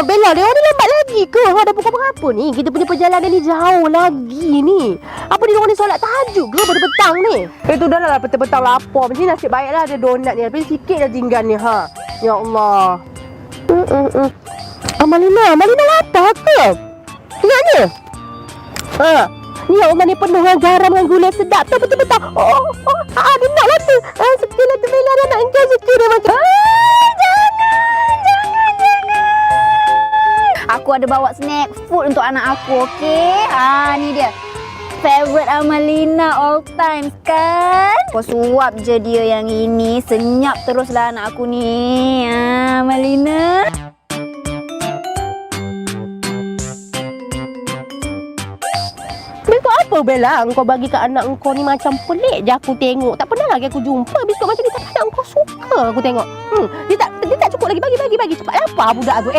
Bella, dia ni lambat lagi ke? Dah pukul berapa ni? Kita punya perjalanan ni jauh lagi ni. Apa ni orang ni solat tahajud ke pada petang ni? Tu dah lah petang-petang lapar. Macam ni nasib baiklah ada donat ni. Tapi sikit dah tinggal ni ha. Ya Allah. Amalina lapar ke? Kenapa? Ha. Ni ya Allah ni penuh dengan garam dengan gula sedap tu betul-betul. Dia nak lah tu. Sikit lah tu Bella dah nak engkau sikit dah macam. Aku ada bawa snack food untuk anak aku, okey? Ni dia. Favorite Amalina all times kan? Kau suap je dia yang ini. Senyap teruslah anak aku ni. Amalina. Biskut apa Bella? Engkau bagi ke anak engkau ni macam pelik je aku tengok. Tak pernah lagi aku jumpa biskut macam ni. Tapi anak engkau suka aku tengok. Dia tak cukup lagi. Bagi. Cepat lapar budak tu.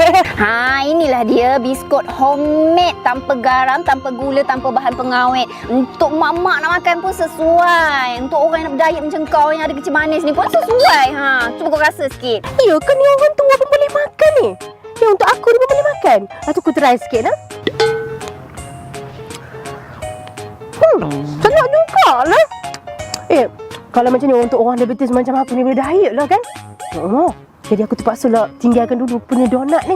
Inilah dia biskut homemade. Tanpa garam, tanpa gula, tanpa bahan pengawet. Untuk mak-mak nak makan pun sesuai. Untuk orang yang nak berdiet macam kau yang ada kecil manis ni pun sesuai. Cuba kau rasa sikit. Ya ke ni orang tua pun boleh makan ni? Ya untuk aku ni pun boleh makan. Tu aku try sikit lah. Senang jugalah. Kalau macam ni untuk orang diabetes macam aku ni boleh diet lah kan? Jadi aku terpaksa lah tinggalkan dulu punya donat ni.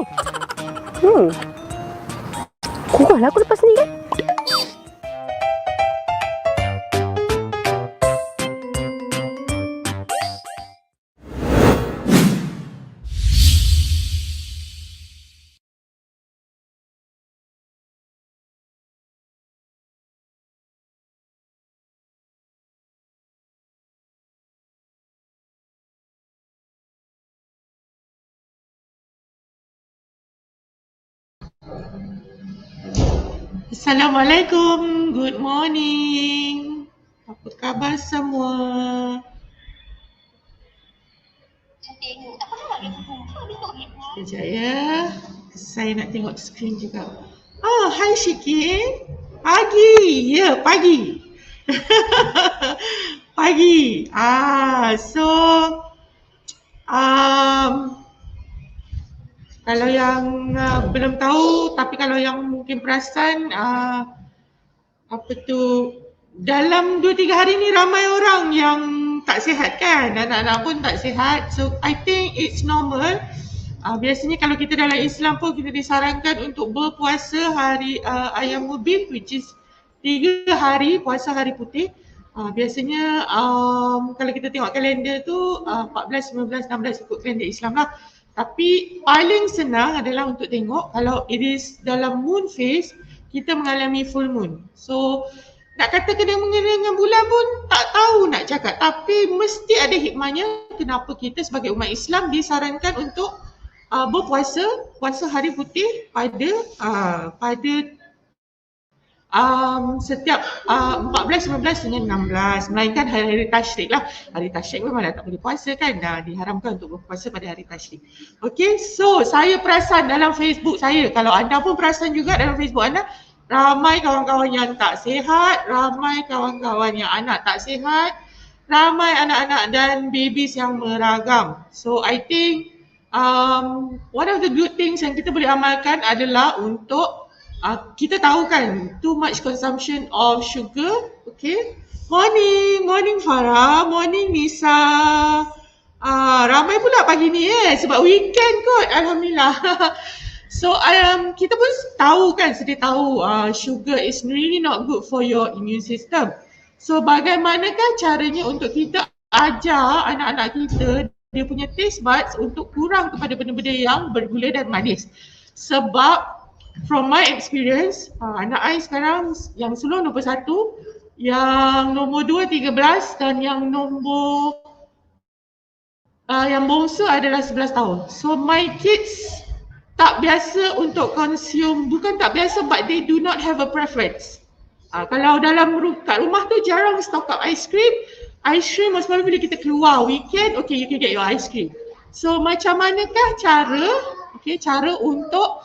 Kurang lah aku lepas ni kan? Assalamualaikum, good morning. Apa khabar semua? Sekejap ya, saya nak tengok skrin juga. Hai Syikin. Pagi, pagi. Pagi. Kalau yang belum tahu, tapi kalau yang mungkin perasan, dalam 2-3 hari ni ramai orang yang tak sihat kan, anak-anak pun tak sihat. So I think it's normal. Biasanya kalau kita dalam Islam pun kita disarankan untuk berpuasa hari ayam mubin, which is 3 hari puasa hari putih. Biasanya kalau kita tengok kalender tu 14, 15, 16 ikut kalender Islam lah. Tapi paling senang adalah untuk tengok kalau it is dalam moon phase, kita mengalami full moon. So nak kata kena mengena dengan bulan pun tak tahu nak cakap. Tapi mesti ada hikmahnya kenapa kita sebagai umat Islam disarankan untuk puasa hari putih pada setiap 14, 15 dengan 16, melainkan hari-hari tasyrik lah. Hari tasyrik memang tak boleh puasa kan, diharamkan untuk berpuasa pada hari tasyrik. Okay, so saya perasan dalam Facebook saya, kalau anda pun perasan juga dalam Facebook anda, ramai kawan-kawan yang tak sihat, ramai kawan-kawan yang anak tak sihat, ramai anak-anak dan babies yang meragam. So I think one of the good things yang kita boleh amalkan adalah untuk kita tahu kan, too much consumption of sugar. Okay, morning Farah, morning Nisa. Ramai pula pagi ni sebab weekend kot, Alhamdulillah. So kita pun tahu kan, sedia tahu sugar is really not good for your immune system. So bagaimanakah caranya untuk kita ajar anak-anak kita dia punya taste buds untuk kurang kepada benda-benda yang bergula dan manis. Sebab from my experience, anak I sekarang yang sulung nombor 1, yang nombor 2 13 dan yang nombor yang bongsu adalah 11 tahun. So my kids tak biasa untuk consume, bukan tak biasa but they do not have a preference. Kalau dalam kat rumah tu jarang stock up ice cream. Ice cream most probably bila kita keluar weekend, okay you can get your ice cream. So macam manakah cara untuk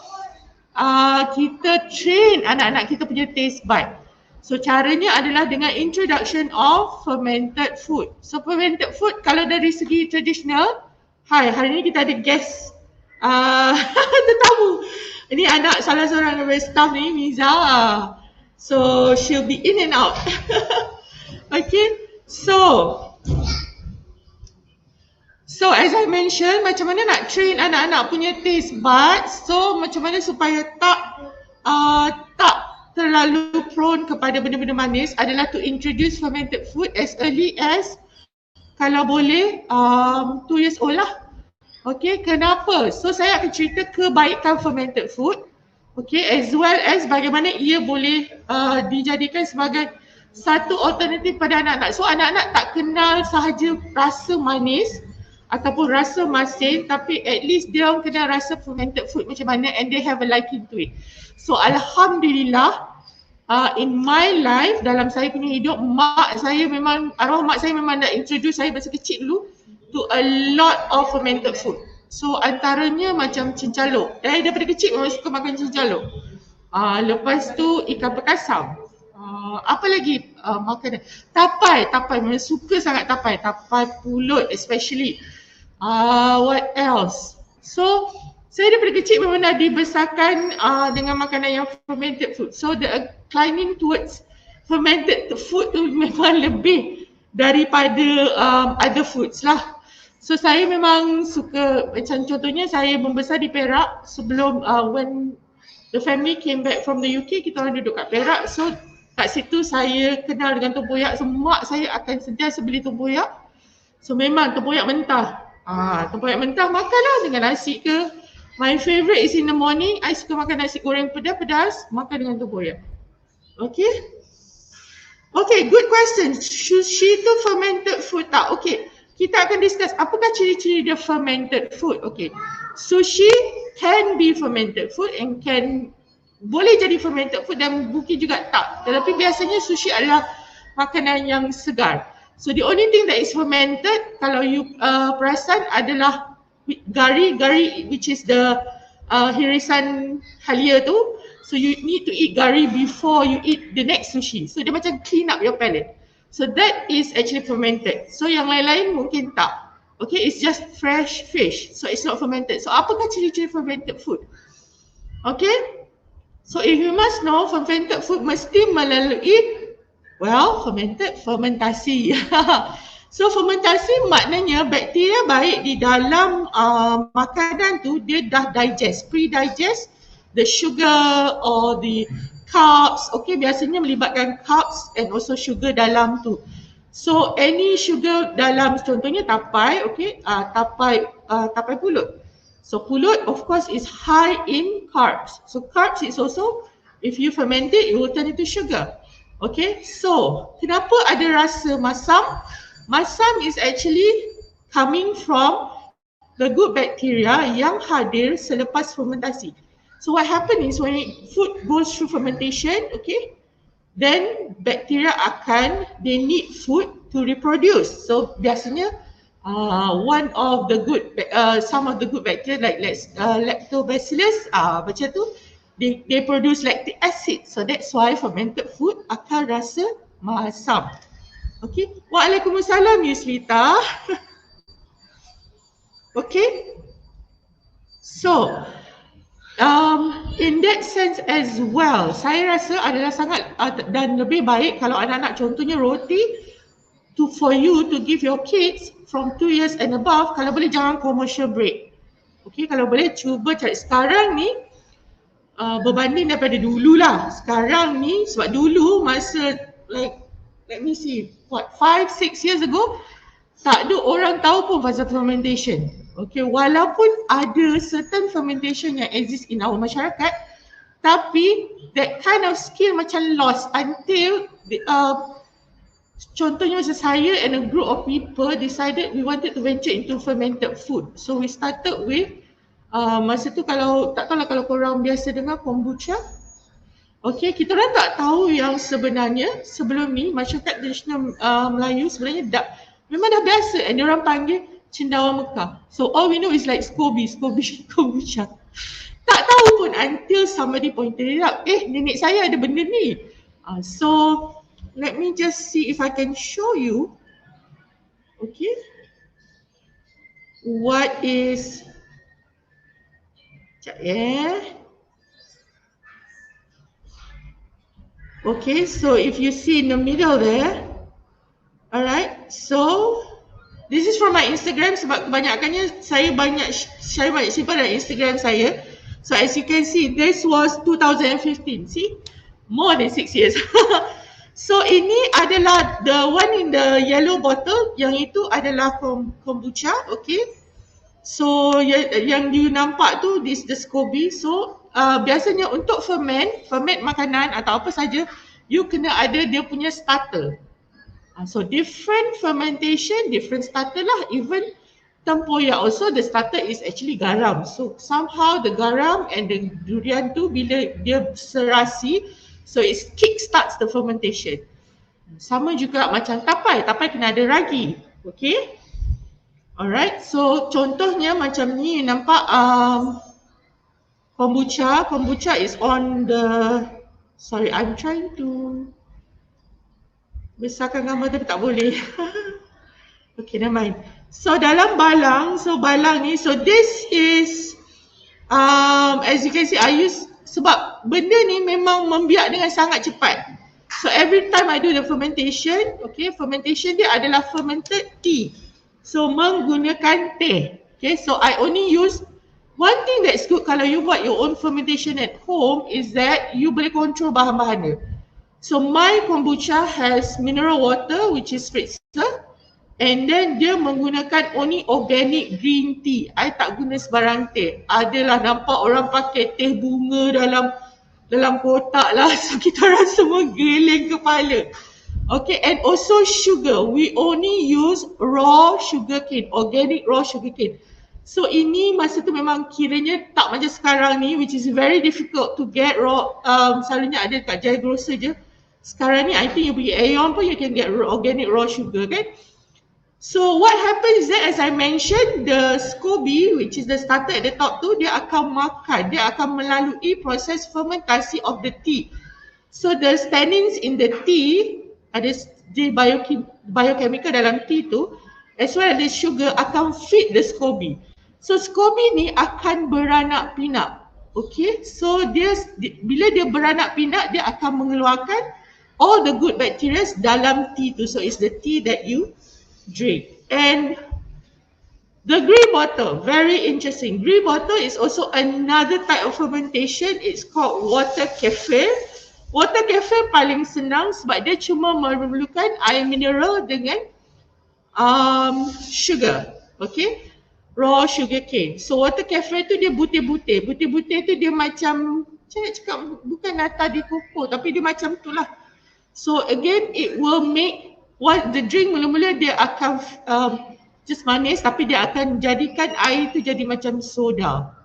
kita train anak-anak kita punya taste bud. So caranya adalah dengan introduction of fermented food. So fermented food kalau dari segi traditional, hari ni kita ada guest tetamu. Ini anak salah seorang dari staff ni, Miza. So she'll be in and out. Okay, so as I mentioned, macam mana nak train anak-anak punya taste buds. So macam mana supaya tak terlalu prone kepada benda-benda manis adalah to introduce fermented food as early as kalau boleh 2 years old lah. Okay, kenapa? So saya akan cerita kebaikan fermented food. Okay, as well as bagaimana ia boleh dijadikan sebagai satu alternatif pada anak-anak. So anak-anak tak kenal sahaja rasa manis ataupun rasa masin, tapi at least dia orang kenal rasa fermented food macam mana and they have a liking to it. So Alhamdulillah, in my life, dalam saya punya hidup, arwah mak saya memang nak introduce saya masa kecil dulu to a lot of fermented food. So antaranya macam cincaluk. Daripada kecil memang suka makan cincaluk. Lepas tu ikan perkasam. Apa lagi makanan? Tapai memang suka sangat tapai pulut especially. What else? So saya daripada kecil memang dah dibesarkan dengan makanan yang fermented food. So the inclining towards fermented food tu memang lebih daripada other foods lah. So saya memang suka, macam contohnya saya membesar di Perak sebelum when the family came back from the UK, kita orang duduk kat Perak. So kat situ saya kenal dengan tempoyak. So mak saya akan sentiasa beli tempoyak. So memang tempoyak mentah. Tempoyak mentah makanlah dengan nasi ke. My favourite is in the morning, I suka makan nasi goreng pedas-pedas, makan dengan tempoyak. Okay, good question. Sushi tu fermented food tak? Okay, kita akan discuss apakah ciri-ciri dia fermented food. Okay, sushi can be fermented food and boleh jadi fermented food dan mungkin juga tak. Tetapi biasanya sushi adalah makanan yang segar. So the only thing that is fermented, kalau you perasan, adalah gari which is the hirisan halia tu. So you need to eat gari before you eat the next sushi. So dia macam clean up your palate. So that is actually fermented. So yang lain-lain mungkin tak. Okay, it's just fresh fish. So it's not fermented. So apakah ciri-ciri fermented food? Okay, so if you must know, fermented food mesti melalui fermentasi. So fermentasi maknanya bakteria baik di dalam makanan tu dia dah pre-digest the sugar or the carbs. Okay, biasanya melibatkan carbs and also sugar dalam tu. So any sugar dalam, contohnya tapai, okay, tapai pulut. So pulut of course is high in carbs. So carbs is also, if you ferment it will turn into sugar. Okay, so kenapa ada rasa masam? Masam is actually coming from the good bacteria yang hadir selepas fermentasi. So what happen is when food goes through fermentation, okay, then bacteria they need food to reproduce. So biasanya some of the good bacteria like lactobacillus, macam tu, they produce lactic acid. So that's why fermented food akan rasa masam. Okay, Waalaikumsalam Yuslita. Okay, so in that sense as well, saya rasa adalah sangat dan lebih baik kalau anak-anak, contohnya roti, for you to give your kids from 2 years and above, kalau boleh jangan commercial bread. Okay, kalau boleh cuba cari. Sekarang ni berbanding daripada dulu lah. Sekarang ni, sebab dulu masa let me see, 5-6 years ago, tak ada orang tahu pun pasal fermentation. Okay, walaupun ada certain fermentation yang exist in our masyarakat, tapi that kind of skill macam lost until contohnya macam saya and a group of people decided we wanted to venture into fermented food. So we started with masa tu, kalau tak tahulah kalau korang biasa dengar kombucha. Okay, kita orang tak tahu yang sebenarnya sebelum ni masyarakat tradisional Melayu sebenarnya memang dah biasa and diorang panggil cendawan Mekah. So all we know is like SCOBY kombucha. Tak tahu pun until somebody pointed it out. Nenek saya ada benda ni. So let me just see if I can show you. Okay, what is Sekejap Okay, so if you see in the middle there, alright, so this is from my Instagram sebab kebanyakannya saya banyak simpan dalam Instagram saya. So as you can see, this was 2015. See, more than 6 years. So ini adalah the one in the yellow bottle. Yang itu adalah kombucha, okay. So yang you nampak tu, this the SCOBY. So biasanya untuk ferment makanan atau apa saja, you kena ada dia punya starter. So different fermentation, different starter lah. Even tempoyak also the starter is actually garam. So somehow the garam and the durian tu bila dia serasi, so it kick starts the fermentation. Sama juga macam tapai kena ada ragi, okay? Alright, so contohnya macam ni nampak kombucha is on the, sorry I'm trying to besarkan gambar tapi tak boleh. Okay, never mind. So dalam balang, ni, so this is as you can see I use, sebab benda ni memang membiak dengan sangat cepat. So every time I do the fermentation, okay, fermentation dia adalah fermented tea. So menggunakan teh. Okay, so I only use, one thing that's good kalau you buat your own fermentation at home is that you boleh control bahan-bahan dia. So my kombucha has mineral water which is spritzer, and then dia menggunakan only organic green tea. I tak guna sebarang teh. Adalah nampak orang pakai teh bunga dalam kotak lah. So kita orang semua geleng kepala. Okay, and also sugar. We only use raw sugar cane, organic raw sugar cane. So ini masa tu memang kiranya tak macam sekarang ni, which is very difficult to get raw. Selalunya ada kat Jaya Grocer je. Sekarang ni I think you pergi Aeon pun you can get organic raw sugar kan. So what happens is that as I mentioned, the SCOBY, which is the starter at the top tu, dia akan melalui proses fermentasi of the tea. So the tannins in the tea, ada biochemical dalam tea tu, as well as the sugar akan feed the SCOBY. So SCOBY ni akan beranak pinak. Okay, so bila dia beranak pinak, dia akan mengeluarkan all the good bacteria dalam tea tu. So it's the tea that you drink. And the green bottle, very interesting. Green bottle is also another type of fermentation. It's called water kefir. Water kefir paling senang sebab dia cuma memerlukan air mineral dengan sugar, okay, raw sugar cane. So water kefir tu dia butir-butir. Butir-butir tu dia macam nak cakap bukan nata di koko tapi dia macam tu lah. So again it will make the drink mula-mula dia akan just manis tapi dia akan jadikan air tu jadi macam soda.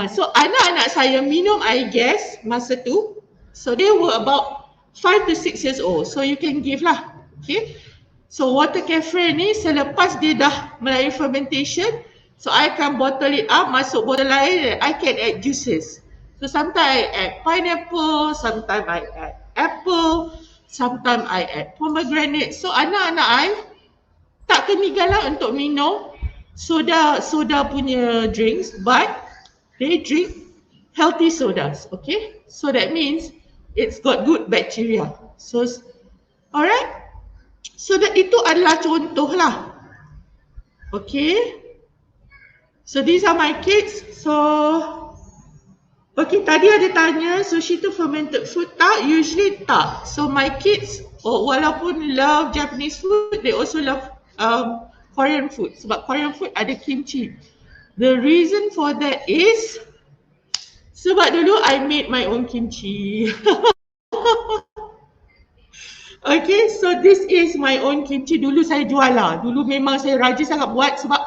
So anak-anak saya minum I guess masa tu. So they were about 5 to 6 years old. So you can give lah. Okay. So water kefir ni selepas dia dah melalui fermentation, so I akan bottle it up, masuk botol lain, I can add juices. So sometimes I add pineapple, sometimes I add apple, sometimes I add pomegranate. So anak-anak I tak kenigan lah untuk minum soda punya drinks, but they drink healthy sodas, okay? So that means it's got good bacteria. So, alright? So that itu adalah contoh lah. Okay? So these are my kids. So, okay, tadi ada tanya, sushi tu fermented food tak? Usually tak. So my kids, walaupun love Japanese food, they also love Korean food. Sebab Korean food ada kimchi. The reason for that is sebab dulu I made my own kimchi. Okay, so this is my own kimchi. Dulu saya jual lah. Dulu memang saya rajin sangat buat sebab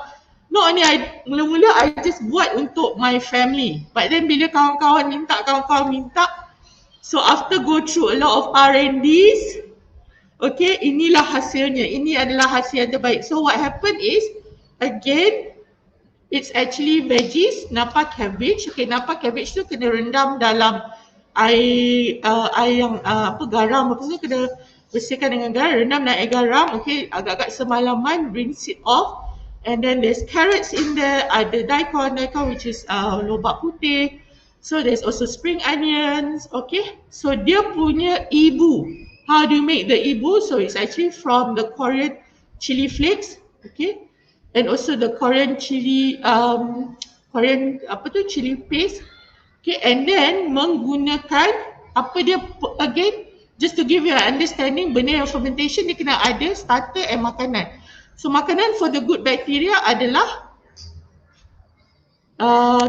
not only mula-mula I just buat untuk my family. But then bila kawan-kawan minta, so after go through a lot of R&Ds, okay, inilah hasilnya. Ini adalah hasil yang terbaik. So what happened is, again, it's actually veggies, napa cabbage. Okay, napa cabbage tu kena rendam dalam air yang garam. Lepas tu kena bersihkan dengan garam, rendam dengan air garam. Okay, agak-agak semalaman, rinse it off. And then there's carrots in there, ada daikon which is lobak putih. So there's also spring onions, okay. So dia punya ibu. How do you make the ibu? So it's actually from the Korean chili flakes, okay. And also the Korean chili, chili paste. Okay, and then menggunakan again, just to give you an understanding, benda yang fermentation dia kena ada starter and makanan. So makanan for the good bacteria adalah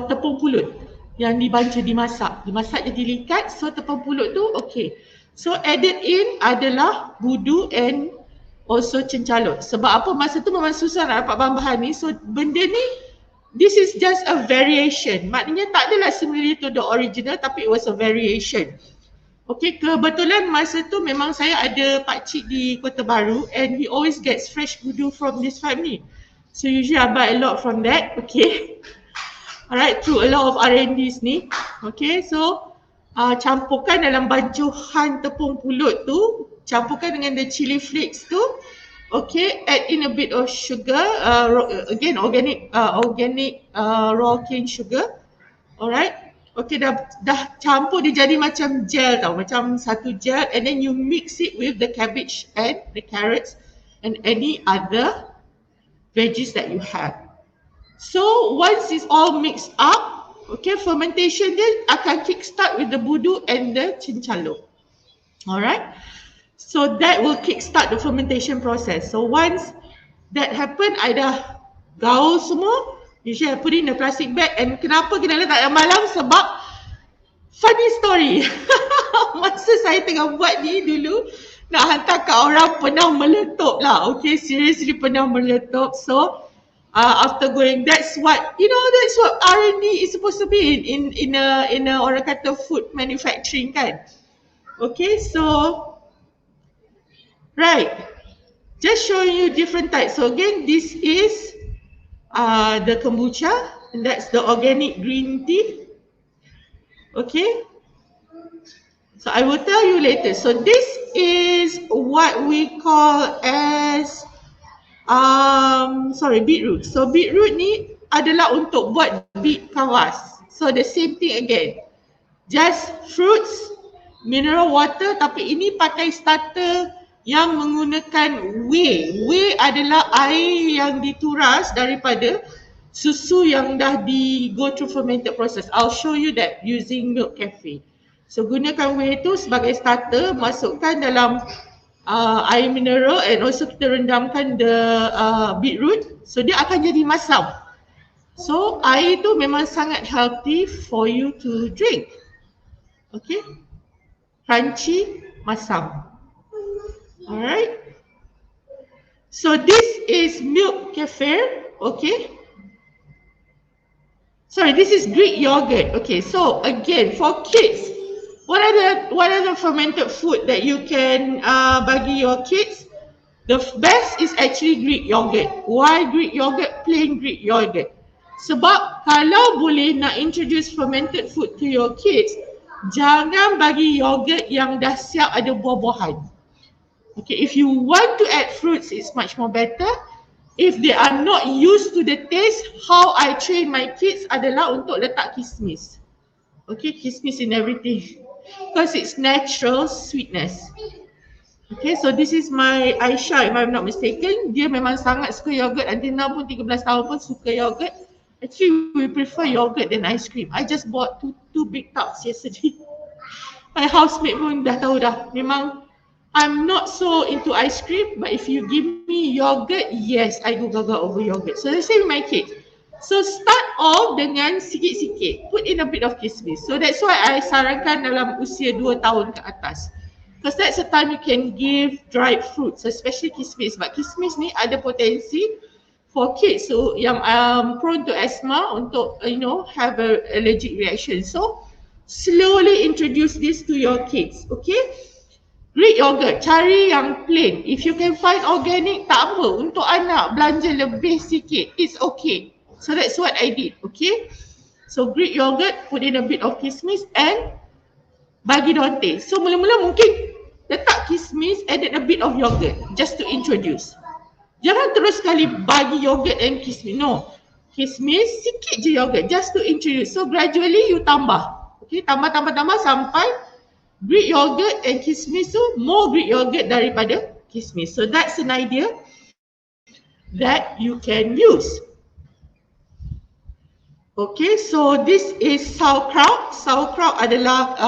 tepung pulut yang dimasak jadi likat. So tepung pulut tu okay. So added in adalah budu and also cencaluk. Sebab apa, masa tu memang susah nak dapat bahan-bahan ni. So benda ni, this is just a variation. Maknanya tak adalah similar to the original, tapi it was a variation. Okay, kebetulan masa tu memang saya ada pakcik di Kota Baru and he always gets fresh budu from this family. So usually I buy a lot from that, okay. Alright, through a lot of R&Ds ni. Okay, so campurkan dalam bancuhan tepung pulut tu, campurkan dengan the chili flakes tu. Okay, add in a bit of sugar, again organic raw cane sugar. Alright. Okay, dah campur dia jadi macam gel tau, macam satu gel, and then you mix it with the cabbage and the carrots and any other veggies that you have. So once it's all mixed up, okay, fermentation dia akan kickstart with the budu and the cincaluk. Alright, so that will kickstart the fermentation process. So once that happen, I dah gaul semua. Usually I put in a plastic bag, and kenapa kena letak dalam malam? Sebab funny story. Masa saya tengah buat ni dulu, nak hantar kat orang pernah meletup lah. Okay, seriously pernah meletup. So after going, that's what R&D is supposed to be in a orang kata food manufacturing kan. Okay, so right, just showing you different types. So again, this is the kombucha, and that's the organic green tea. Okay, so I will tell you later. So this is what we call as beetroot. So beetroot ni adalah untuk buat beet kawas. So the same thing again, just fruits, mineral water, tapi ini pakai starter yang menggunakan whey. Whey adalah air yang dituras daripada susu yang dah go through fermented process. I'll show you that using milk kefir. So gunakan whey tu sebagai starter, masukkan dalam air mineral, and also kita rendamkan the beetroot. So dia akan jadi masam. So air tu memang sangat healthy for you to drink. Okay, crunchy, masam. Alright, so this is milk kefir, okay. Sorry, this is Greek yogurt. Okay, so again for kids, what are the fermented food that you can bagi your kids? The best is actually Greek yogurt. Why Greek yogurt? Plain Greek yogurt. Sebab kalau boleh nak introduce fermented food to your kids, jangan bagi yogurt yang dah siap ada buah-buahan. Okay, if you want to add fruits, it's much more better. If they are not used to the taste, how I train my kids adalah untuk letak kismis. Okay, kismis in everything. Because it's natural sweetness. Okay, so this is my Aisyah, if I'm not mistaken. Dia memang sangat suka yogurt. Until now pun 13 tahun pun suka yogurt. Actually, we prefer yogurt than ice cream. I just bought two big tubs yesterday. My housemate pun dah tahu dah. Memang I'm not so into ice cream, but if you give me yogurt, yes, I go gaga over yogurt. So let's say with my kids. So start off dengan sikit-sikit. Put in a bit of kismis. So that's why I sarankan dalam usia 2 tahun ke atas. Because that's the time you can give dried fruits, especially kismis. But kismis ni ada potensi for kids so yang prone to asthma untuk have a allergic reaction. So slowly introduce this to your kids, okay? Greek yogurt, cari yang plain. If you can find organic, tak apa. Untuk anak, belanja lebih sikit. It's okay. So that's what I did, okay? So Greek yogurt, put in a bit of kismis and bagi diorang taste. So mula-mula mungkin letak kismis, added a bit of yogurt just to introduce. Jangan terus sekali bagi yogurt and kismis. No. Kismis, sikit je yogurt just to introduce. So gradually you tambah. Okay, tambah sampai Greek yogurt and kismis tu more Greek yogurt daripada kismis. So that's an idea that you can use. Okay, so this is sauerkraut. Sauerkraut adalah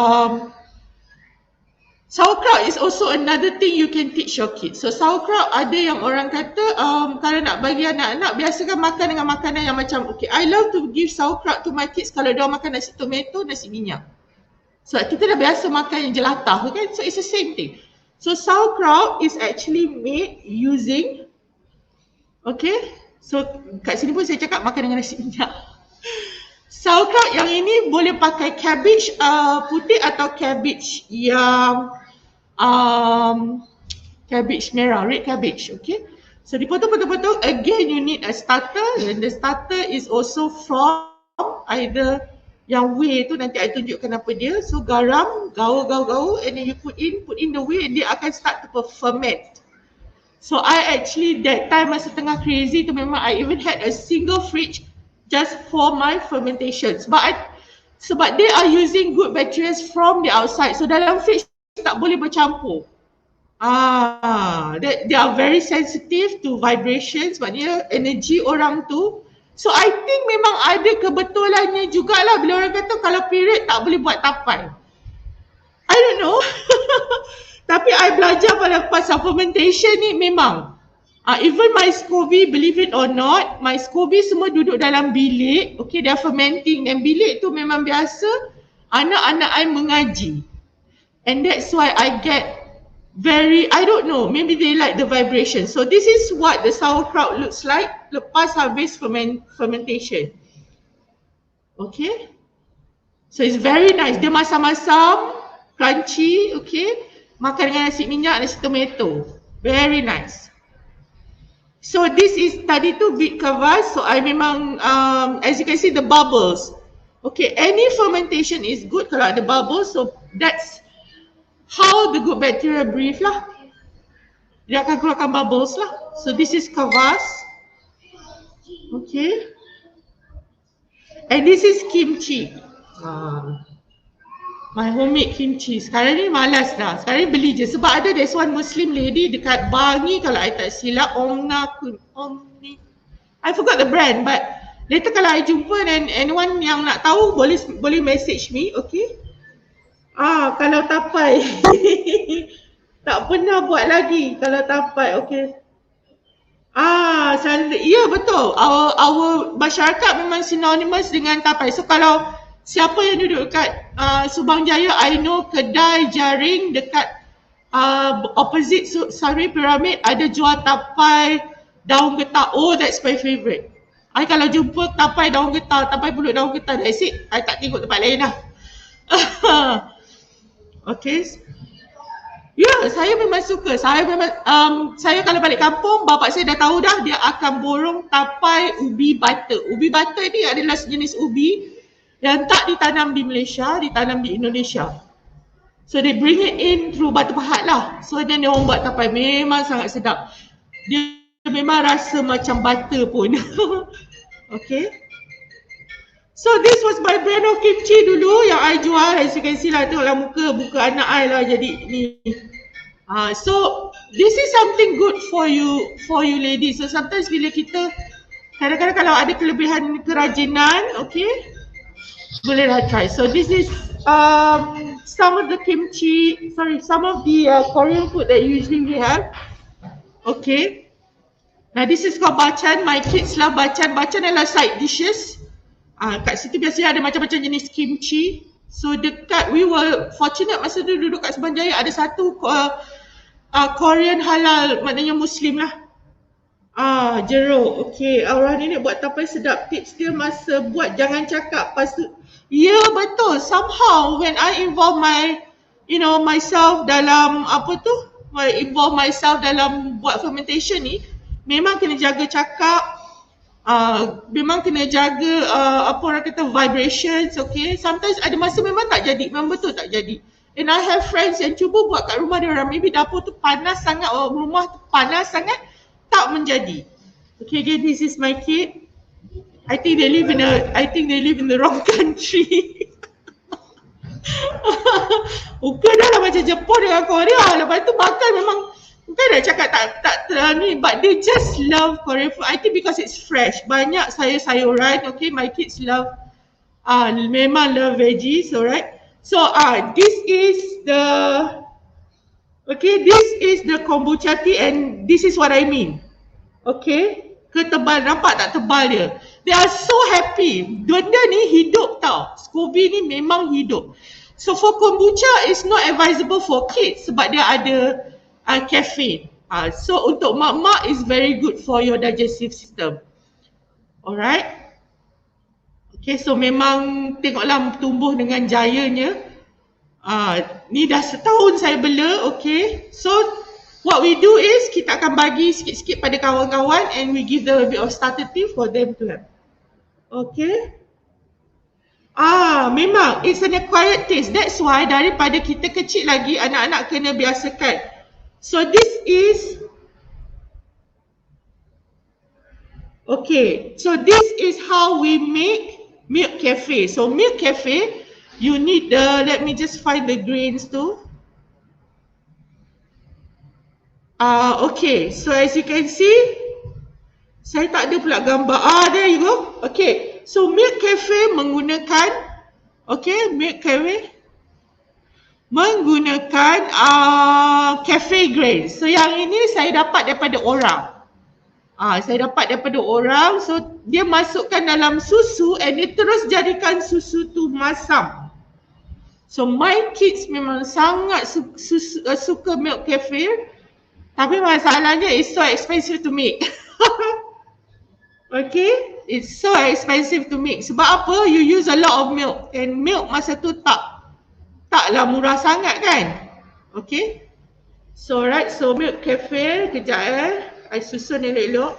sauerkraut is also another thing you can teach your kids. So sauerkraut ada yang orang kata kalau nak bagi anak-anak biasakan makan dengan makanan yang macam okay, I love to give sauerkraut to my kids kalau dia makan nasi tomato, nasi minyak. So kita dah biasa makan yang jelatah kan, so it's the same thing. So sauerkraut is actually made using, okay, so kat sini pun saya cakap makan dengan nasi minyak. Sauerkraut yang ini boleh pakai cabbage putih atau cabbage yang cabbage merah, red cabbage, okay. So dipotong-potong-potong, again you need a starter, and the starter is also from either yang whey tu nanti I tunjukkan apa dia. So garam, gaul, and then you put in the whey and dia akan start to ferment. So I actually that time masa tengah crazy tu memang I even had a single fridge just for my fermentations. But sebab they are using good bacteria from the outside. So dalam fridge tak boleh bercampur. They are very sensitive to vibrations, maknanya energy orang tu. So I think memang ada kebetulannya jugalah bila orang kata kalau period tak boleh buat tapai. I don't know. Tapi I belajar pada pasal fermentation ni memang. Even my SCOBY, believe it or not, my SCOBY semua duduk dalam bilik. Okay, they are fermenting. Dan bilik tu memang biasa anak-anak I mengaji. And that's why I get very, I don't know, maybe they like the vibration. So this is what the sauerkraut looks like lepas habis fermentation. Okay. So it's very nice. Dia masam-masam, crunchy, okay. Makan dengan nasi minyak, nasi tomato. Very nice. So this is tadi tu bit kavas. So I memang as you can see the bubbles. Okay, any fermentation is good kalau ada bubbles. So that's how the good bacteria breathe lah. Dia akan keluarkan bubbles lah. So this is kavas. Okay. And this is kimchi. My homemade kimchi. Sekarang ni malas dah. Sekarang ni beli je. Sebab ada there's one Muslim lady dekat Bangi kalau I tak silap. Omni. I forgot the brand but later kalau I jumpa dan anyone yang nak tahu boleh message me, okay? Kalau tapai. Tak pernah buat lagi kalau tapai, okay. Ya betul. Our masyarakat memang synonymous dengan tapai. So kalau siapa yang duduk dekat Subang Jaya, I know kedai jaring dekat opposite Sari Pyramid ada jual tapai daun getah. Oh, that's my favourite. I kalau jumpa tapai daun getah, tapai pulut daun getah, that's it. I tak tengok tempat lain lah. Okay. Ya, saya memang suka. Saya memang, saya kalau balik kampung, bapak saya dah tahu dah dia akan borong tapai ubi butter. Ubi butter ni adalah sejenis ubi yang tak ditanam di Malaysia, ditanam di Indonesia. So they bring it in through Batu Pahat lah. So then dia orang buat tapai memang sangat sedap. Dia memang rasa macam butter pun. Okay. So this was my brand of kimchi dulu yang I jual. As you can see lah, tengoklah muka anak I lah jadi ni. So this is something good for you ladies. So sometimes bila kita kadang-kadang kalau ada kelebihan kerajinan, okay, bolehlah try. So this is some of the kimchi, some of the Korean food that usually we have. Okay. Now this is called bachan. My kids love bachan. Bachan adalah side dishes. Kat situ biasanya ada macam-macam jenis kimchi. So dekat, we were fortunate masa tu duduk kat Subang Jaya ada satu Korean halal, maknanya Muslim lah. Jeruk. Okay, orang ni buat tapai sedap. Tips dia masa buat jangan cakap. Lepas tu, ya betul. Somehow when I involve myself dalam involve myself dalam buat fermentation ni, memang kena jaga cakap. Memang kena jaga orang kata vibrations, okay. Sometimes ada masa memang tak jadi, memang betul tak jadi. And I have friends yang cuba buat kat rumah dia orang, maybe dapur tu panas sangat, rumah tu panas sangat, tak tak menjadi. Okay, again, this is my kid. I think they live in the wrong country. Muka dah lah macam Jepun dengan Korea. Lepas tu makan memang bukan nak cakap tak ni, but they just love Korean food. I think because it's fresh. Banyak sayur-sayuran. Okay, my kids love memang love veggies, alright. So this is the kombucha tea and this is what I mean. Okay, ketebal, nampak tak tebal dia? They are so happy. Benda ni hidup tau. Scoby ni memang hidup. So for kombucha, it's not advisable for kids sebab dia ada caffeine. So untuk mak-mak, is very good for your digestive system. Alright. Okay, so memang tengoklah tumbuh dengan jayanya. Ni dah setahun saya bela, okay. So what we do is kita akan bagi sikit-sikit pada kawan-kawan and we give them a bit of starter tea for them to have. Okay. Memang it's an acquired taste. That's why daripada kita kecil lagi anak-anak kena biasakan. So this is how we make milk kefir. So milk kefir, you need let me just find the grains too. Okay, so as you can see, saya tak ada pula gambar. There you go. Okay, so milk kefir menggunakan, kefir grains. So yang ini saya dapat daripada orang. So dia masukkan dalam susu and dia terus jadikan susu tu masam. So my kids memang sangat suka milk kefir. Tapi masalahnya it's so expensive to make. Okay, it's so expensive to make. Sebab apa? You use a lot of milk and milk masa tu taklah murah sangat kan? Okay. So right, so milk kefir, kejap I susun elok-elok.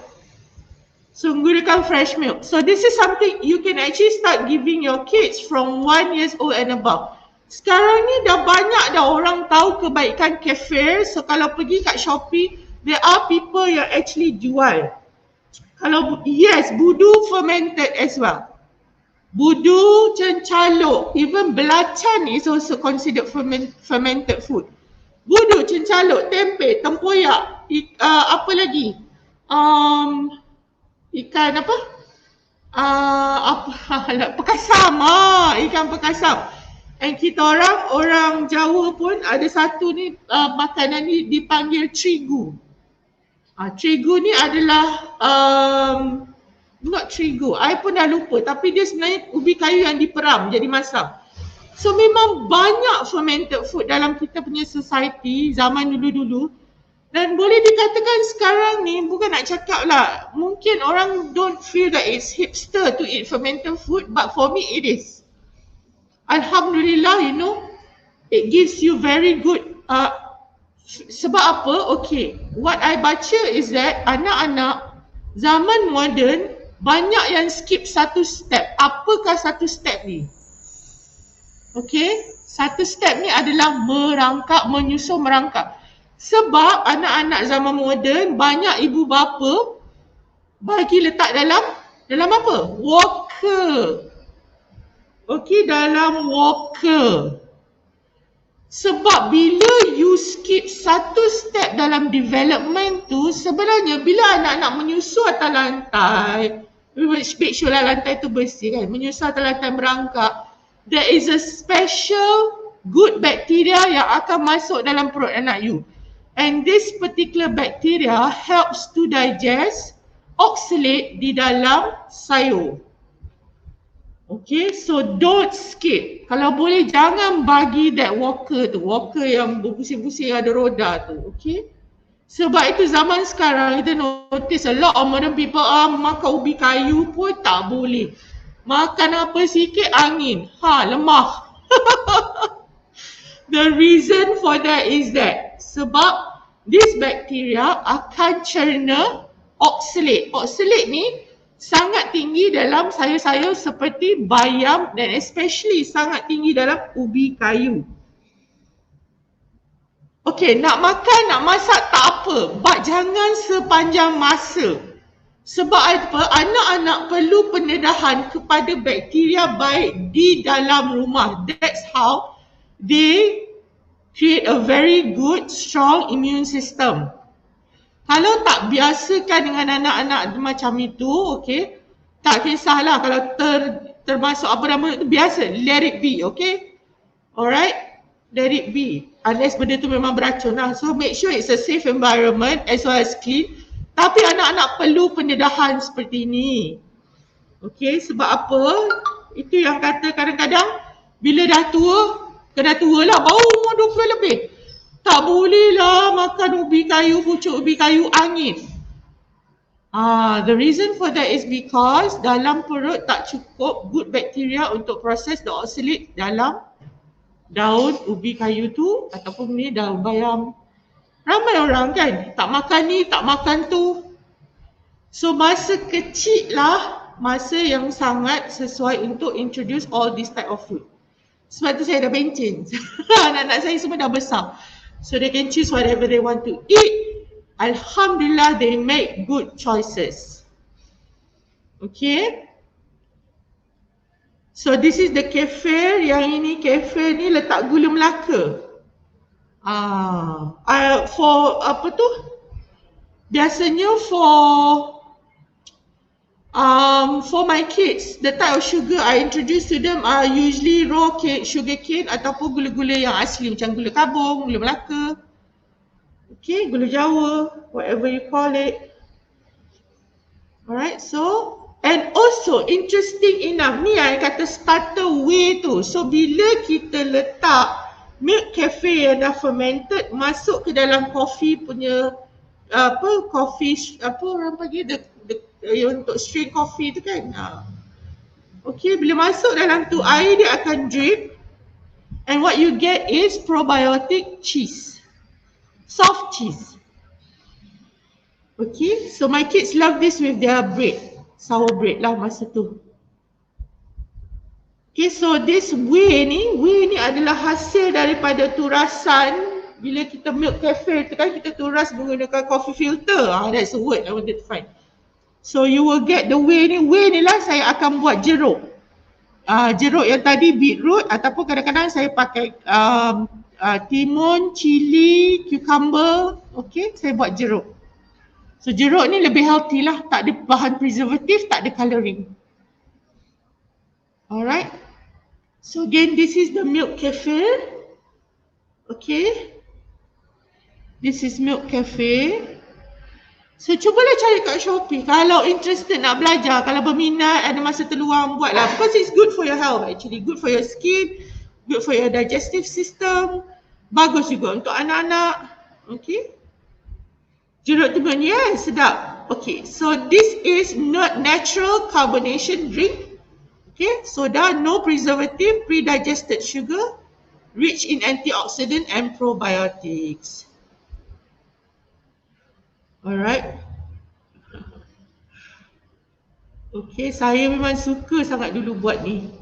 So gunakan fresh milk. So this is something you can actually start giving your kids from 1 years old and above. Sekarang ni dah banyak dah orang tahu kebaikan kefir. So kalau pergi kat Shopee, there are people yang actually jual. Budu fermented as well. Budu, cencaluk, even belacan is also considered fermented food. Budu, cencaluk, tempe, tempoyak, apa lagi? Ikan apa? Pekasam. Ikan pekasam. And kita orang Jawa pun ada satu ni makanan ni dipanggil trigu. Trigu ni adalah not trigu, I pun dah lupa, tapi dia sebenarnya ubi kayu yang diperam jadi masam. So memang banyak fermented food dalam kita punya society zaman dulu-dulu. Dan boleh dikatakan sekarang ni, bukan nak cakap lah, mungkin orang don't feel that it's hipster to eat fermented food, but for me it is. Alhamdulillah, it gives you very good, sebab apa? Okay, what I baca is that anak-anak zaman moden banyak yang skip satu step. Apakah satu step ni? Okay, satu step ni adalah menyusun merangkap. Sebab anak-anak zaman moden banyak ibu bapa bagi letak dalam apa? Walker. Okay, dalam walker. Sebab bila you skip satu step dalam development tu, sebenarnya bila anak-anak menyusu atas lantai, make sure lah lantai tu bersih kan, menyusu atas lantai merangkak, there is a special good bacteria yang akan masuk dalam perut anak you. And this particular bacteria helps to digest oxalate di dalam sayur. Okay, so don't skip. Kalau boleh jangan bagi that walker tu, walker yang berpusing-pusing ada roda tu, okay. Sebab itu zaman sekarang kita notice a lot of modern people makan ubi kayu pun tak boleh. Makan apa sikit angin, lemah. The reason for that is that sebab this bacteria akan cerna oxalate. Oxalate ni sangat tinggi dalam sayur-sayur seperti bayam dan especially sangat tinggi dalam ubi kayu. Okay. Okay, nak makan, nak masak tak apa. But jangan sepanjang masa. Sebab apa? Anak-anak perlu pendedahan kepada bakteria baik di dalam rumah. That's how they create a very good, strong immune system. Kalau tak biasakan dengan anak-anak macam itu, okay, tak kisahlah kalau termasuk apa nama itu, biasa, let it be, okay? Alright? Let it be. Unless benda tu memang beracun lah. So make sure it's a safe environment as well as clean. Tapi anak-anak perlu pendedahan seperti ini. Okay, sebab apa? Itu yang kata kadang-kadang bila dah tua, kena tua lah, baru umur 20 lebih. Tak boleh lah makan ubi kayu, pucuk ubi kayu, angin. The reason for that is because dalam perut tak cukup good bacteria untuk proses the oxalate dalam daun ubi kayu tu ataupun ni daun bayam. Ramai orang kan tak makan ni, tak makan tu. So masa kecil lah masa yang sangat sesuai untuk introduce all this type of food. Sebab tu saya dah bencin. Anak-anak saya semua dah besar. So they can choose whatever they want to eat. Alhamdulillah they make good choices. Okay. So this is the kefir. Yang ini kefir ni letak gula Melaka. For apa tu? Biasanya for my kids, the type of sugar I introduce to them are usually raw sugar cane ataupun gula-gula yang asli macam gula kabung, gula Melaka. Okay, gula Jawa, whatever you call it. Alright, so and also interesting enough, ni yang kata starter whey tu. So bila kita letak milk kefir yang dah fermented masuk ke dalam coffee punya coffee apa orang panggil untuk strain coffee tu kan. Okay, bila masuk dalam tu air dia akan drip and what you get is probiotic cheese. Soft cheese. Okay, so my kids love this with their bread. Sour bread lah masa tu. Okay, so this whey ni adalah hasil daripada turasan. Bila kita milk kefir tu kan kita turas menggunakan coffee filter. That's the word I wanted to find. So you will get the whey ni. Whey ni lah saya akan buat jeruk. Jeruk yang tadi beetroot ataupun kadang-kadang saya pakai timun, cili, cucumber. Okay, saya buat jeruk. So jeruk ni lebih healthy lah. Tak ada bahan preservative, tak ada colouring. Alright. So again, this is the milk kefir. Okay. This is milk kefir. So cubalah cari kat Shopee. Kalau interested nak belajar, kalau berminat, ada masa terluang, buatlah. Because it's good for your health actually. Good for your skin, good for your digestive system. Bagus juga untuk anak-anak. Okay. Jeruk tu pun, yes, sedap. Okay, so this is not natural carbonation drink. Okay, soda, no preservative, pre-digested sugar, rich in antioxidant and probiotics. Alright. Okay, saya memang suka sangat dulu buat ni.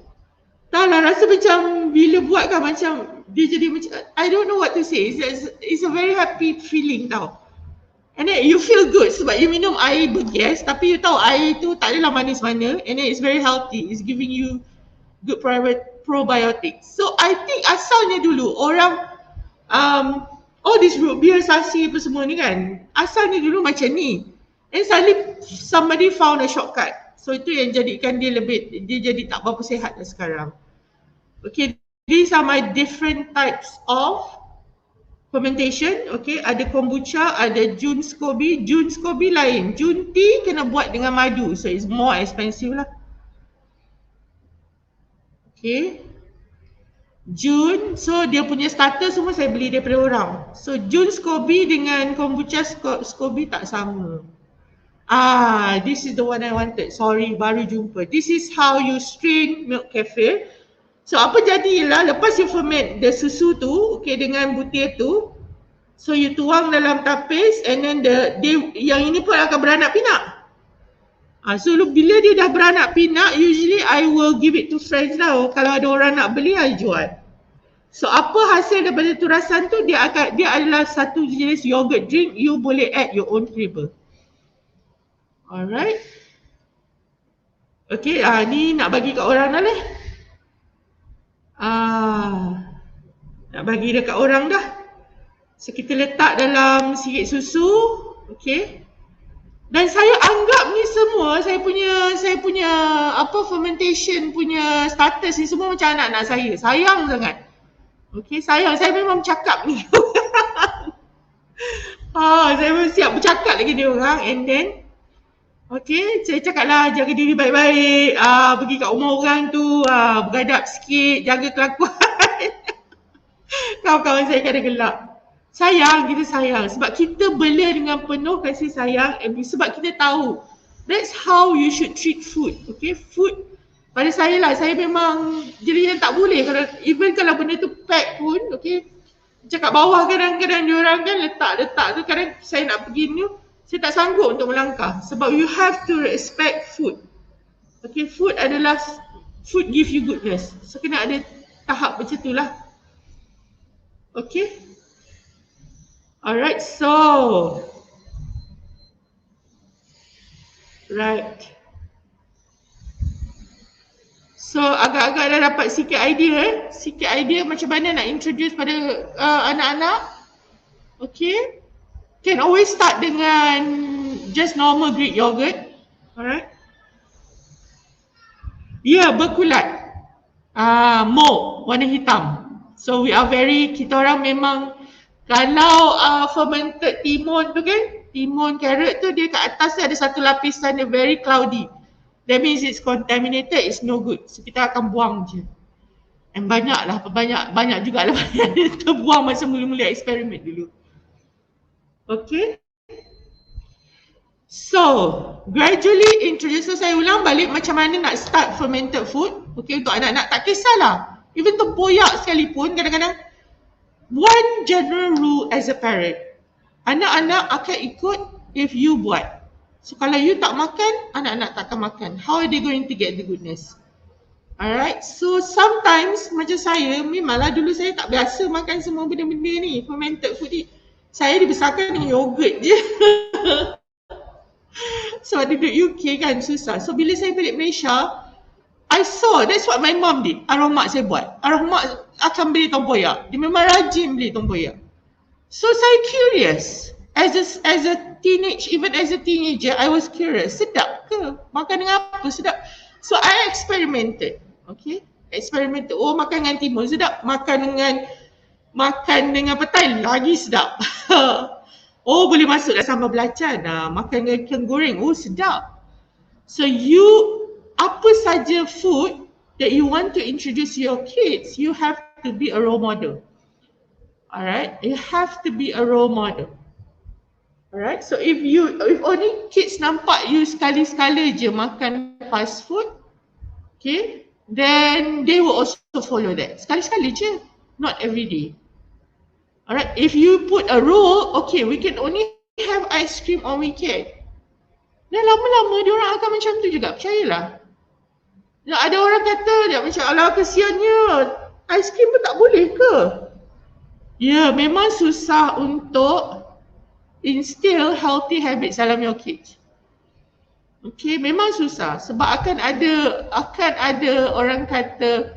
Taklah rasa macam bila buat kan macam dia jadi macam I don't know what to say. It's a very happy feeling tau. And then you feel good sebab you minum air bergas tapi you tahu air tu tak adalah manis mana and then it's very healthy. It's giving you good probiotics. So I think asalnya dulu orang all this root beer, sasi apa semua ni kan asalnya dulu macam ni. And suddenly somebody found a shortcut. So itu yang jadikan dia jadi tak berapa sihat dah sekarang. Okay, these are my different types of fermentation. Okay, ada kombucha, ada Jun Scoby. Jun Scoby lain. Jun tea kena buat dengan madu. So it's more expensive lah. Okay. Jun, so dia punya starter semua saya beli daripada orang. So Jun Scoby dengan kombucha Scoby tak sama. This is the one I wanted. Sorry, baru jumpa. This is how you strain milk kefir. So apa jadilah lepas you ferment the susu tu, okay, dengan butir tu, so you tuang dalam tapis and then yang ini pun akan beranak pinak. So bila dia dah beranak pinak, usually I will give it to friends lah. Kalau ada orang nak beli, I jual. So apa hasil daripada turasan tu, dia adalah satu jenis yogurt drink. You boleh add your own flavor. Alright. Okay, ni nak bagi kat orang dah leh. Nak bagi dekat orang dah. So kita letak dalam sikit susu. Okay. Dan saya anggap ni semua saya punya fermentation punya status ni semua macam anak-anak saya. Sayang sangat. Okay, sayang. Saya memang bercakap ni. Saya memang siap bercakap lagi dia orang. And then, okay, saya cakap lah jaga diri baik-baik. Pergi kat rumah orang tu, bergadap sikit, jaga kelakuan. Kawan-kawan saya kadang gelak. Sayang, kita sayang. Sebab kita bela dengan penuh kasih sayang. Sebab kita tahu. That's how you should treat food. Okay, food. Pada saya lah, saya memang jadi yang tak boleh. Even kalau benda tu pack pun, okay. Cakap bawah kadang-kadang diorang kan letak tu. Kadang saya nak pergi ni, saya tak sanggup untuk melangkah. Sebab you have to respect food. Okay, food give you goodness. So kena ada tahap macam tu lah. Okay. Alright, so right. So agak-agak dah dapat sikit idea macam mana nak introduce pada anak-anak. Okay. Can always start dengan just normal Greek yogurt. Alright. Ya, berkulat. Mo, warna hitam. So kita orang memang kalau fermented timun tu kan, timun carrot tu dia kat atas ada satu lapisan dia very cloudy. That means it's contaminated, it's no good. So kita akan buang je. And banyak jugalah banyak terbuang masa mula-mula eksperimen dulu. Okay. So, gradually introduce. So saya ulang balik macam mana nak start fermented food. Okay, untuk anak-anak tak kisahlah. Even tempoyak sekalipun kadang-kadang. One general rule as a parent. Anak-anak akan ikut if you buat. So kalau you tak makan, anak-anak tak akan makan. How are they going to get the goodness? Alright, so sometimes macam saya, memanglah dulu saya tak biasa makan semua benda-benda ni, fermented food ni. Saya dibesarkan dengan yogurt je. Sebab duduk UK kan susah. So bila saya balik Malaysia, I saw, that's what my mom did. Arwah mak saya buat. Arwah mak akan beli tempoyak. Dia memang rajin beli tempoyak. So saya curious. As a teenager, I was curious. Sedap ke? Makan dengan apa? Sedap. So I experimented. Okay. Experimented. Oh, makan dengan timun sedap. Makan dengan petai lagi sedap. Oh, boleh masuk dalam sambal belacan. Makan dengan ikan goreng. Oh, sedap. So apa saja food that you want to introduce to your kids, you have to be a role model. Alright, you have to be a role model. Alright, so if only kids nampak you sekali-sekala je makan fast food, okay, then they will also follow that. Sekali-sekala je, not every day. Alright, if you put a rule, okay, we can only have ice cream on weekend. Dan lama-lama diorang akan macam tu juga, percayalah. Ada orang kata dia macam alah kesiannya, ice cream pun tak boleh ke? Ya, memang susah untuk instill healthy habits dalam your kids. Okay, memang susah sebab akan ada orang kata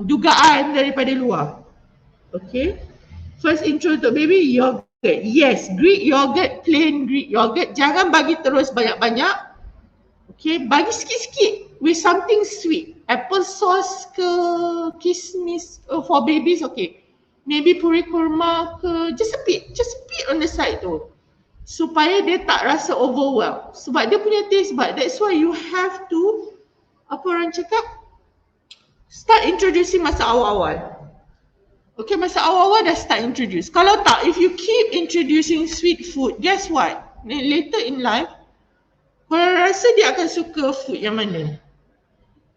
dugaan daripada luar. Okay, first intro to baby yogurt. Yes, Greek yogurt, plain Greek yogurt. Jangan bagi terus banyak-banyak. Okay, bagi sikit-sikit with something sweet. Apple sauce ke, kismis for babies, okay. Maybe puri kurma ke, just a bit on the side tu. Supaya dia tak rasa overwhelmed. Sebab dia punya taste bud. That's why you have to, apa orang cakap, start introducing masa awal-awal. Okay, masa awal-awal dah start introduce. Kalau tak, if you keep introducing sweet food, guess what? Later in life, korang rasa dia akan suka food yang mana?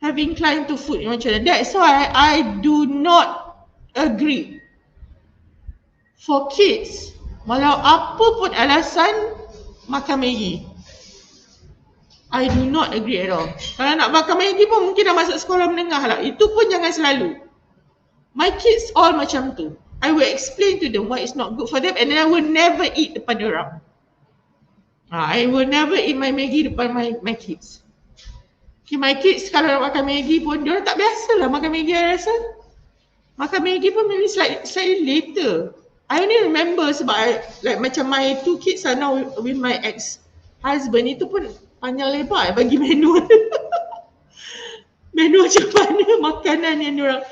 Have inclined to food yang macam mana? That's why I do not agree for kids, walau apa pun alasan, makan Maggi. I do not agree at all. Kalau nak makan Maggi pun mungkin dah masuk sekolah menengah lah. Itu pun jangan selalu. My kids all macam tu. I will explain to them why it's not good for them, and then I will never eat depan diorang. I will never eat my Maggi depan my kids. Okay, my kids kalau nak makan Maggi pun, diorang tak biasa lah makan Maggi, I rasa. Makan Maggi pun maybe slightly later. I only remember sebab like macam my 2 kids are now with my ex-husband, itu pun panjang lebar bagi menu. Menu macam mana makanan yang diorang.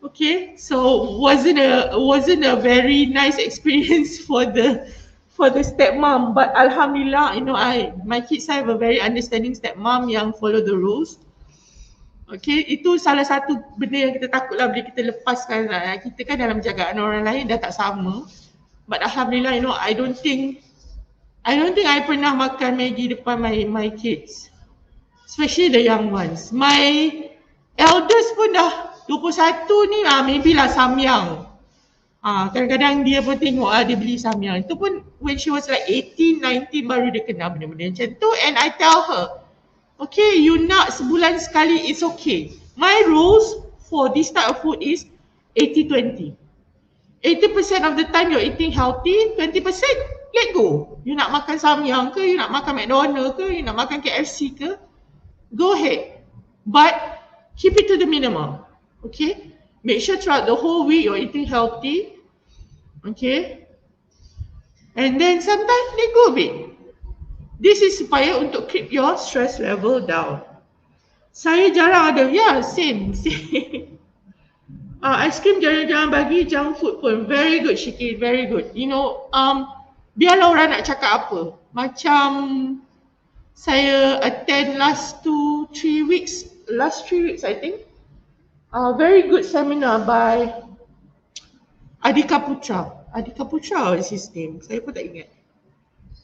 Okay, so wasn't a very nice experience for the stepmom, but alhamdulillah, you know, my kids have a very understanding stepmom yang follow the rules. Okay, itu salah satu benda yang kita takutlah bila kita lepaskan kita kan dalam jagaan orang lain dah tak sama. But alhamdulillah, you know, I don't think I pernah makan Maggi depan my kids, especially the young ones. My eldest pun dah 21 ni maybe lah samyang. Kadang-kadang dia pun tengok dia beli samyang. Itu pun when she was like 18, 19 baru dia kenal benda-benda macam tu. And I tell her, okay, you nak sebulan sekali, it's okay. My rules for this type of food is 80-20. 80% of the time you're eating healthy, 20% let go. You nak makan samyang ke, you nak makan McDonald's ke, you nak makan KFC ke, go ahead. But keep it to the minimum. Okay, make sure throughout the whole week you're eating healthy. Okay, and then sometimes let go a bit. This is supaya untuk keep your stress level down. Saya jarang ada, same. Ice cream jarang bagi, junk food pun very good, Shiki, very good. You know, biarlah orang nak cakap apa. Macam saya attend last 3 weeks I think. Very good seminar by Adhika Putra is his name. Saya pun tak ingat.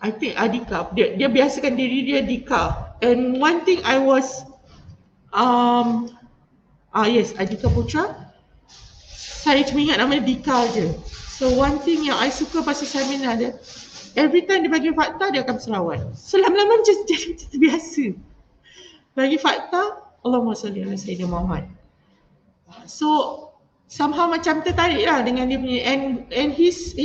I think Adhika. Dia biasakan diri dia Dika. And one thing I was yes, Adhika Putra. Saya cuma ingat nama Dika je. So one thing yang I suka pasal seminar dia, every time dia bagi fakta dia akan berselawat. So lama-lama jadi biasa. Bagi fakta, Allahumma salli ala Sayyidina Muhammad. So somehow macam tertarik lah dengan dia punya and his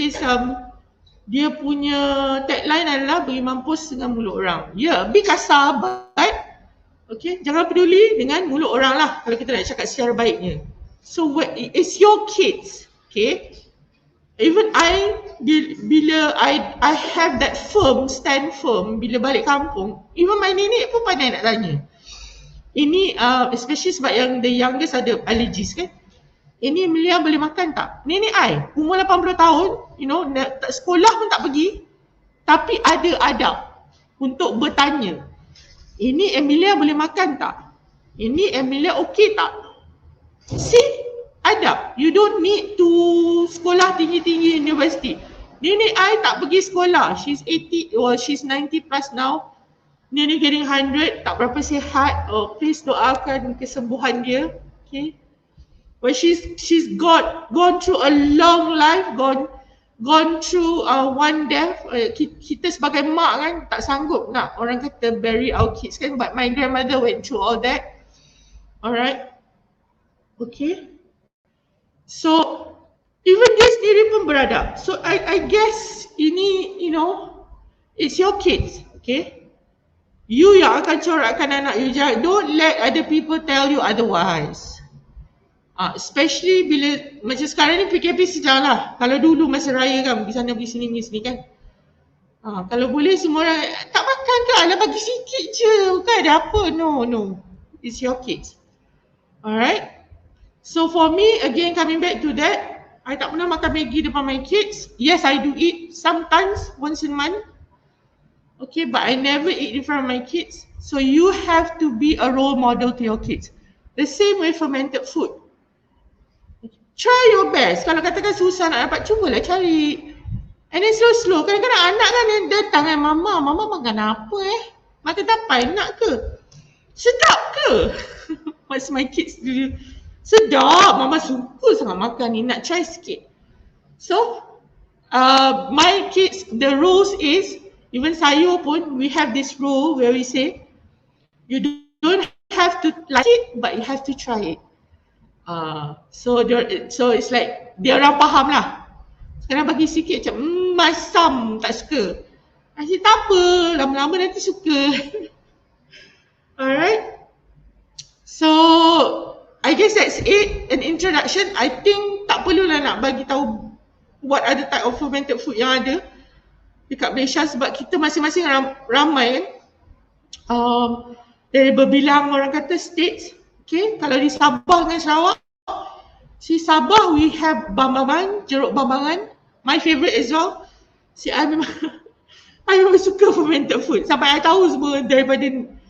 dia punya tagline adalah beri mampus dengan mulut orang. Be kasar, but okay, jangan peduli dengan mulut orang lah kalau kita nak cakap secara baiknya. So it's your kids, okay? Even bila I have that stand firm bila balik kampung, even my nenek pun pandai nak tanya. Ini especially sebab yang the youngest ada allergies kan. Ini Emilia boleh makan tak? Nenek I, umur 80 tahun, you know, sekolah pun tak pergi. Tapi ada adab untuk bertanya. Ini Emilia boleh makan tak? Ini Emilia okey tak? See? Adab. You don't need to sekolah tinggi-tinggi universiti. Nenek I tak pergi sekolah. She's 80 or she's 90 plus now. Nenek getting 100, tak berapa sihat. Please doakan kesembuhan dia. Okay. But she's gone through a long life, gone through one death. Kita sebagai mak kan tak sanggup nak orang kata bury our kids kan. But my grandmother went through all that. Alright. Okay. So even dia sendiri pun beradab. So I guess ini, you know, it's your kids. Okay. You yang akan corakkan anak you. Don't let other people tell you otherwise. Especially bila macam sekarang ni PKP sejak lah. Kalau dulu masa raya kan pergi sana pergi sini kan. Kalau boleh semua orang tak makan ke? Alah bagi sikit je. Bukan ada apa. No. It's your kids. Alright. So for me, again coming back to that, I tak pernah makan Maggi depan my kids. Yes, I do eat sometimes once a month. Okay, but I never eat in front of my kids. So you have to be a role model to your kids. The same with fermented food. Try your best. Kalau katakan susah nak dapat, cubalah cari. And then slow-slow. Kadang-kadang anak kan yang datang kan, Mama makan apa Makan tapai nak ke? Sedap ke? Masa my kids dulu, sedap. Mama suka sangat makan ni, nak try sikit. So, my kids, the rules is, even saya pun, we have this rule where we say, you don't have to like it, but you have to try it. So it's like dia orang faham lah. Sekarang bagi sikit macam masam tak suka. Asyik tak apa, lama-lama nanti suka. Alright. So I guess that's it, an introduction. I think tak perlulah nak bagi tahu what other type of fermented food yang ada dekat Malaysia sebab kita masing-masing ramai kan. Dari berbilang orang kata states. Okay, kalau di Sabah dengan Sarawak, si Sabah we have bambangan, jeruk bambangan. My favourite as well. I memang suka fermented food. Sampai I tahu semua daripada,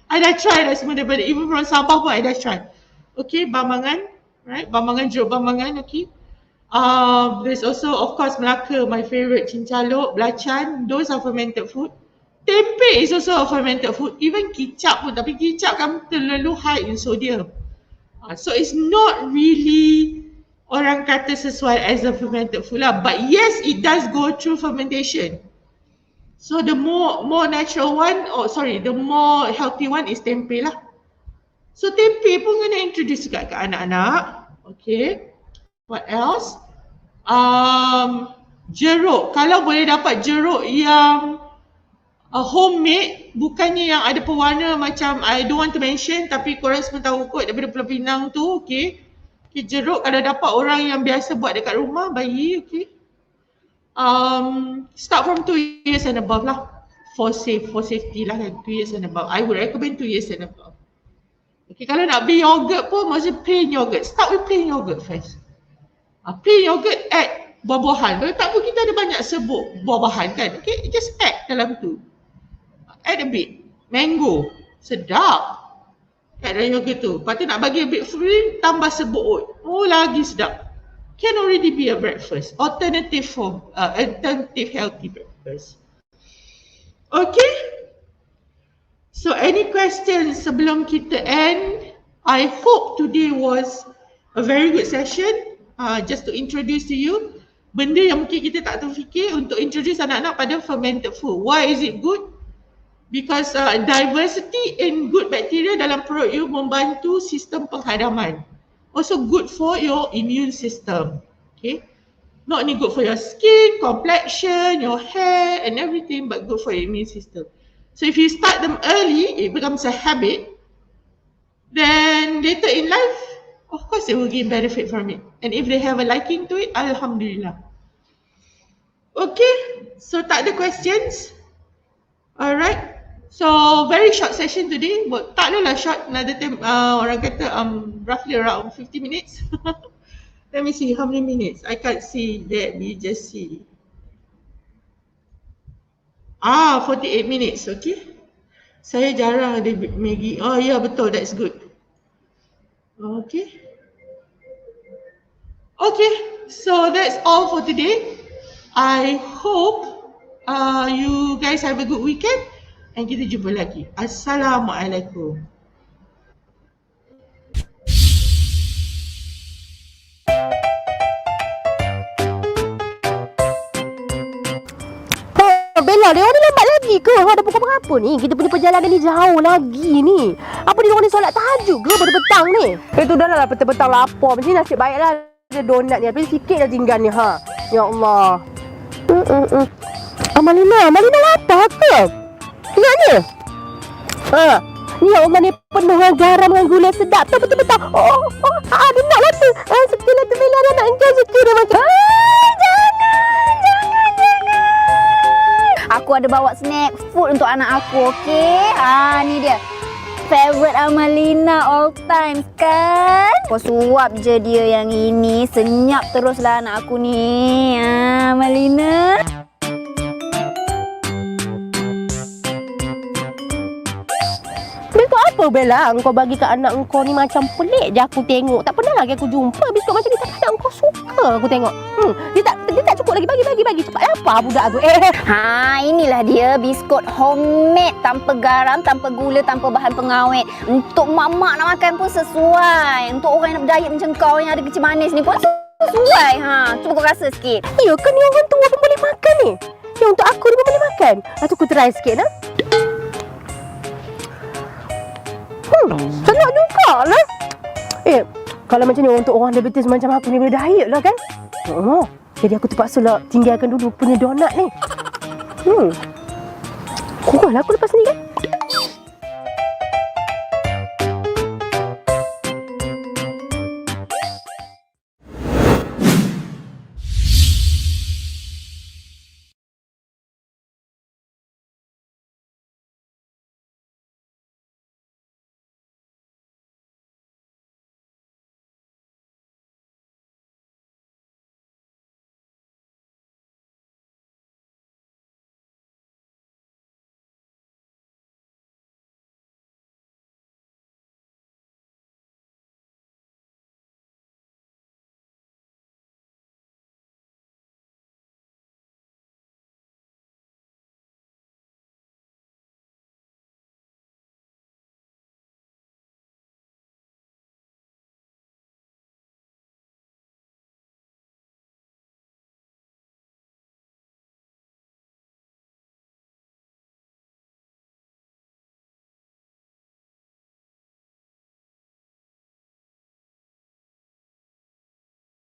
I dah try dah semua daripada, even from Sabah pun I dah try. Okay, bambangan, right? Bambangan, jeruk bambangan, okay. There's also of course Melaka, my favourite, cincalok, belacan, those are fermented food. Tempe is also a fermented food. Even kicap pun, tapi kicap kan terlalu high in sodium. So it's not really orang kata sesuai as a fermented food lah. But yes, it does go through fermentation. So the more natural one, the more healthy one is tempe lah. So tempe pun kena introduce juga ke anak-anak. Okay. What else? Jeruk. Kalau boleh dapat jeruk yang homemade, bukannya yang ada pewarna macam I don't want to mention, tapi korang semua tahu kot daripada Pulau Pinang tu, okay. Okay, jeruk kalau dapat orang yang biasa buat dekat rumah, bayi, okay. Start from 2 years and above lah. For safety lah kan, 2 years and above. I would recommend 2 years and above. Okay, kalau nak beli yogurt pun, maksudnya plain yogurt. Start with plain yogurt first. Plain yogurt, add buah-buahan. Kalau tak pun kita ada banyak serbuk buah-buahan kan. Okay, just add dalam tu. Add a bit. Mango. Sedap. Kat dalam yogurt tu. Lepas tu nak bagi a bit free, tambah serbuk oat. Oh, lagi sedap. Can already be a breakfast. Alternative healthy breakfast. Okay. So any questions sebelum kita end? I hope today was a very good session. Just to introduce to you benda yang mungkin kita tak terfikir untuk introduce anak-anak pada fermented food. Why is it good? Because diversity in good bacteria dalam perut you membantu sistem penghadaman. Also good for your immune system. Okay, not only good for your skin, complexion, your hair and everything, but good for your immune system. So if you start them early, it becomes a habit. Then later in life, of course they will gain benefit from it. And if they have a liking to it, alhamdulillah. Okay, so tak ada questions. Alright. So very short session today, but tak adalah short, another time, orang kata roughly around 50 minutes. Let me see how many minutes. I can't see that, we just see. 48 minutes, okay. Saya jarang ada Maggie. Oh ya, betul, that's good. Okay. Okay, so that's all for today. I hope you guys have a good weekend. And kita jumpa lagi. Assalamualaikum. Bella, dia ni lambat lagi ke? Ada pukul berapa ni? Kita punya perjalanan ni jauh lagi ni. Apa dia orang ni solat tahajud ke pada petang ni? Itu dah lah petang-petang lapar. Macam ni nasib baiklah ada donat ni. Tapi sikit dah tinggal ni, ha. Ya Allah. Malina lapar ke? Ingat ni? Ya Allah, ni penuh dengan garam dengan gula sedap tu betul-betul. Dia nak lah tu. Sekilah tu Bella dah nak engkau suka dah macam. Jangan. Aku ada bawa snack food untuk anak aku, okey? Ni dia. Favorite Amalina all times kan? Kau suap je dia yang ini. Senyap teruslah anak aku ni. Amalina. Biskut apa Bella? Engkau bagi kat anak engkau ni macam pelik je aku tengok. Tak pernah lagi aku jumpa biskut macam ni. Tapi anak engkau suka aku tengok. Dia tak cukup lagi. Bagi. Cepat lapar budak tu. Inilah dia biskut homemade. Tanpa garam, tanpa gula, tanpa bahan pengawet. Untuk mak-mak nak makan pun sesuai. Untuk orang yang nak berdiet macam kau yang ada kecil manis ni pun sesuai. Cuba kau rasa sikit. Ya ke ni orang tua pun boleh makan ni? Ya untuk aku ni pun boleh makan? Aku try sikit lah. Senang juga lah. Kalau macam ni untuk orang diabetes macam aku ni boleh diet lah kan. Jadi aku terpaksa lah tinggalkan dulu punya donat ni. Kurang lah aku lepas ni kan.